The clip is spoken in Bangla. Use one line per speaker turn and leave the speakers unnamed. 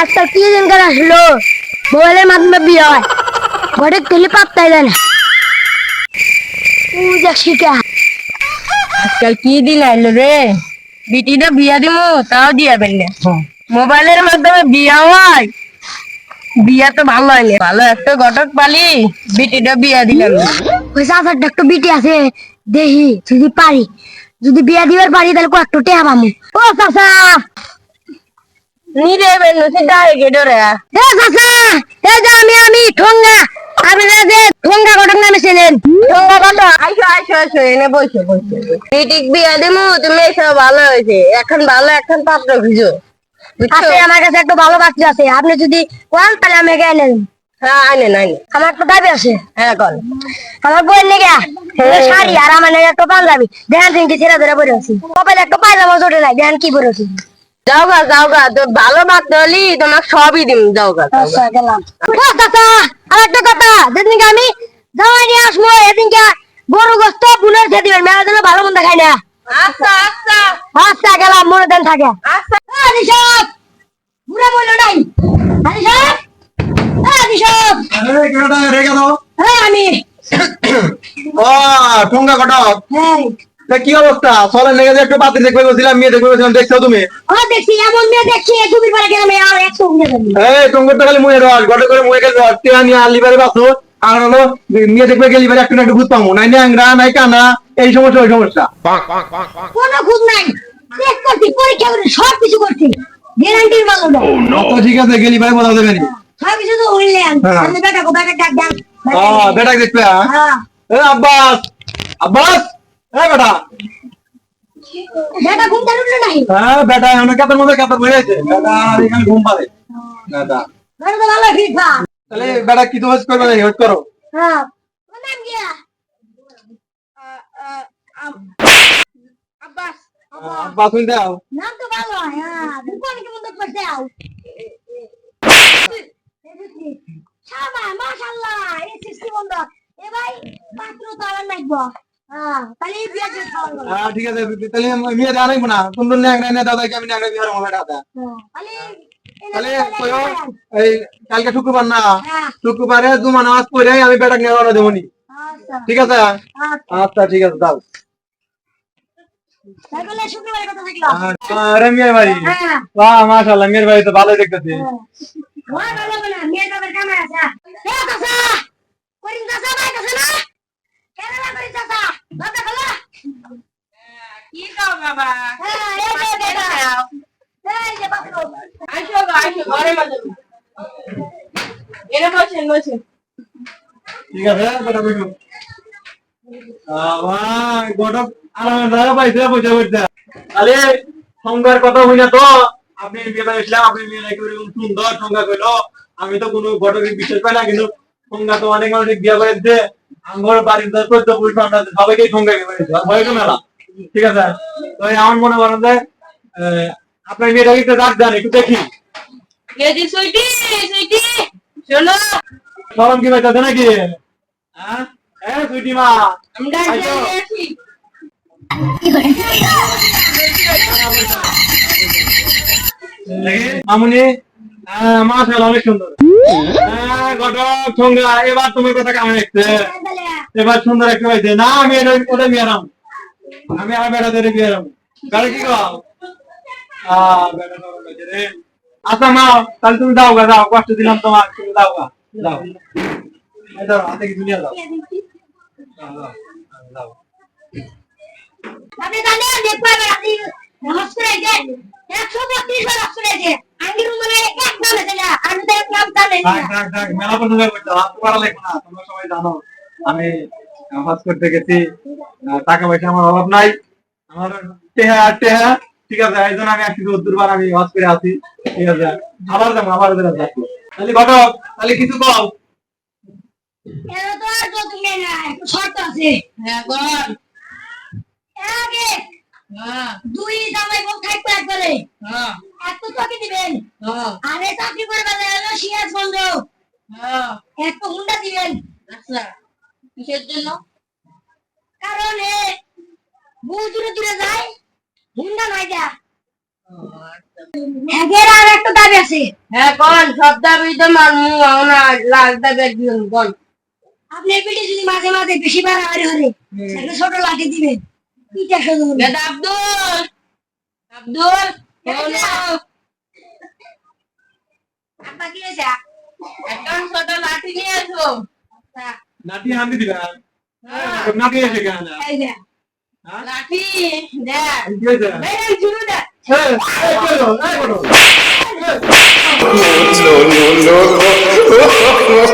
আজকাল কি দিনকার আসলো, মোবাইলের মাধ্যমে বিয়ে হয়, ঘরে গেলে পাত্তাই দেয় না। শিখা
আজকাল কি দিন আইলো রে, বিটিটা বিয়া দিমু তাও দিয়া বেনলে। মোবাইলের মাধ্যমে বিয়া হয়, বিয়া তো ভালো হয়নি, ভালো একটা ঘটক পালি বিটিটা বিয়া দিলাম।
ওই চাচার একটু বিটি আছে, দেখি যদি পারি, যদি বিয়া দিবার পারি তাহলে কয়েকটু টেহা পামু। ও চাচা,
নিরে বেনলে সিধা গেডো রে।
এ চাচা, এই যে আমি ঠোঙ্গা, আপনি যে ঠোঙ্গা ঘটক নামে ছিলেন।
ঠোঙ্গা কত, আইসো আইসো আইসো, এনে বসো বসো। বিটিক বিয়া দিমু, তুমি এসব ভালো হয়েছে, এখন ভালো এখন পাত্র খুঁজো, বুঝছো?
আছে আমার কাছে একটু ভালো বাচ্চা আছে, আপনি যদি কোন তাহলে আমি এনে নেন।
হ্যাঁ আইনেন আইনেন।
আমার একটা দাবি আছে।
হ্যাঁ কল।
আমার বইয়ের লেগে শাড়ি আর আমার লেগে একটা পাঞ্জাবি, দেখেন তিনটি ছেড়ে ধরে পরে আছি, কপালে একটা পায়জামা জোটে নাই, দেখেন কি পরে আছি।
যাও গা, তো ভালো পাত্র হলি তোমার সবই দিম, যাও গা যাও গা।
আচ্ছা গেলাম। ও চাচা, আর একটা কথা, যেদিনকে আমি জামাই নিয়ে আসবো এদিনকে গরু গোস্ত বুনের খেয়ে দিবেন, মেলার জন্য ভালো মন্দ খাই না।
আচ্ছা আচ্ছা
আচ্ছা গেলাম, মনে দেন থাকে।
আচ্ছা।
আদি সব বুড়া বললো নাই, আদি সব, আদি সব, আমি
ঠোঙ্গা কটক,
হ্যাঁ
কি অবস্থা? চলে লেগে যে একটু পাত্রী দেখবে বলছিলাম, মেয়ে দেখবে বলছিলাম, দেখছো তুমি?
দেখছি এমন মেয়ে দেখছি তুমি পারে গেলাম আর একশো উঠে যাবি।
এই টঙ্গর তো খালি মুয়ে রস গটে করে মুয়ে গেল রস টিয়া নিয়ে আনলি বারে বাসো, আর হলো মেয়ে দেখবে গেলি বারে একটু না একটু ভূত পাবো, নাই ন্যাংরা নাই কানা, এই সমস্যা ওই সমস্যা।
কোনো খুঁজ নাই, চেক করছি, পরীক্ষা করে সব কিছু করছি, গ্যারান্টির ভালো না।
তো ঠিক আছে, গেলি বারে বলা যাবে নি।
সব কিছু তো উঠলেন,
হ্যাঁ।
আমি বেটা ডাক ডাক।
বেটা দেখবে।
হ্যাঁ
আব্বাস, আব্বাস, বেটা,
বেটা ঘুম উঠলো নাই,
বেটা এখন কেতার মধ্যে কেতার বয়ে আছে, বেটা আর এখানে ঘুম পারে বেটা।
বেটা তো ভালো ফিটফা।
তাহলে বেটা কি তো হোস করবে না, হোস করো।
হ্যাঁ ওর নাম কি?
আব্বাস।
আব্বাস শুনতে দাও।
নাম তো ভালো, হ্যাঁ কোন কি মন্দ করতে আও। শাবা মাশাআল্লাহ, এই সৃষ্টি বন্ধ এ ভাই, পাত্র তো আর লাগবো। হ্যাঁ তাহলে বিয়ে দিয়ে খাওয়া গেল।
ঠিক আছে, তাহলে মেয়ে দেওয়া লাগবে না, তুমি ন্যাংরা না দাদা, আমি ন্যাংরা বিহার আমার বেটা।
তাহলে
তাহলে কয়ো, এই কালকে শুক্রবার না,
হ্যাঁ
শুক্রবারে জুমা নামাজ পড়ে আমি বেটা নিয়ে রওনা দেবনি,
আচ্ছা
ঠিক আছে?
আচ্ছা,
আচ্ছা ঠিক আছে, দাও।
তাহলে শুক্রবারের কথা দেখলাম।
আরে মেয়ের বাড়ি,
হ্যাঁ
বাহ মাশাআল্লাহ, মেয়ের বাড়ি তো ভালোই দেখতেছি।
ওই ভালো না, মেয়ে বাবার কামে আছে। এ চাচা, করিম চাচা ভাই কাছে না, কেরালা করিম চাচা বাবা খালা।
কি খাও বাবা?
হ্যাঁ এই যে বেটা, এই যে পাত্র।
আইসো গো, আইসো ঘরে মাঝে। এনে বসেন বসেন।
ঠিক আছে বেটা, বসো। ভাই গটক আরামে জায়গা পাইছে, পয়সা পয়সা তাহলে সংজ্ঞার কথা হই না তো, আপনি বিয়ে বাড়িছিলাম, আপনি বিয়ে একেবারে সুন্দর সংজ্ঞা কইলো, আমি তো কোনো ঘটকের বিশ্বাস পাই না, কিন্তু সংজ্ঞা তো অনেক মানুষ বিয়ে করেছে, আমার বাড়ির 14 পুরুষ আমরা সবাইকে সংজ্ঞা করেছে, ভয়কে মেলা, ঠিক আছে? তো আমার মনে করেন যে আপনার মেয়েটাকে একটু রাখ দেন, একটু দেখি।
রেডি সুইটি, সুইটি শোনো,
সরম কি পাইতেছে নাকি? হ্যাঁ হ্যাঁ সুইটি মা,
আমি ডাক
আইসো।
দিয়ে আসি।
মামুনি, মাশাআল্লাহ অনেক সুন্দর। ঘটক সংজ্ঞা, এবার তুমি কথা কামে দেখছে, এবার সুন্দর একটা হয়েছে না, আমি ওটা বিয়ারাম, আমি আর বেটা ধরে বিয়ারাম, গাড়ি কি গাও? বেটা সরম হয়েছে রে। আচ্ছা মা, তাহলে তুমি দাও গা, দাও, কষ্ট দিলাম তোমার, তুমি দাও গা, দাও। এই দাও, হাতে কিছু নিয়ে দাও। দাও, দাও, দাও।
আপনি জানেন দেখবেন আপনি হসপিটালে 132 বার হসপিটালে আঙ্গির মানে এক নামে চলে, আমি তো এক নাম জানেন না।
থাক, মেলা পছন্দ করতে হাত করা লাগবে না, তোমরা সবাই জানো আমি হজ করতে গেছি, টাকা পয়সা আমার অভাব নাই, আমার টেহা, ঠিক আছে? এই জন্য আমি একটু দুর্বার আমি হজ করে আছি, ঠিক আছে? আবার যাবো, আবার যাবো। তাহলে ঘটক, তাহলে কিছু কও।
এর তো আর তো তুমি না, একটু শর্ত আছে।
হ্যাঁ বল।
আগে
হ্যাঁ
দুই জামাই বউ থাকবে একবারে,
হ্যাঁ
এত টাকা দিবেন,
হ্যাঁ
আরে চাকরি করে বাজে হলো সিরাজ বন্ধ,
হ্যাঁ।
একটা হুন্ডা দিবেন।
আচ্ছা, কিসের জন্য?
কারণ এ বউ দূরে দূরে যায়, হুন্ডা নাই যা। এগের আর একটা দাবি আছে।
হ্যাঁ কোন সব দাবি তো মানমু না লাল দাবি দিন কোন
আপনি পিঠে যদি মাঝে মাঝে বেশি বাড়াবাড়ি হলে একটা ছোট লাঠি দিবেন পিঠা শুধু
দাদা আব্দুল আব্দুল
আপা কি হয়েছে?
একটা ছোট লাঠি নিয়ে আসো
নাতি হান্দি দিবা নাতি এসে কেন
এই যে
লাঠি দেখ
কি হয়েছে
এই শুরু দেখ
এই কই গো এই গো
no, no, no, no.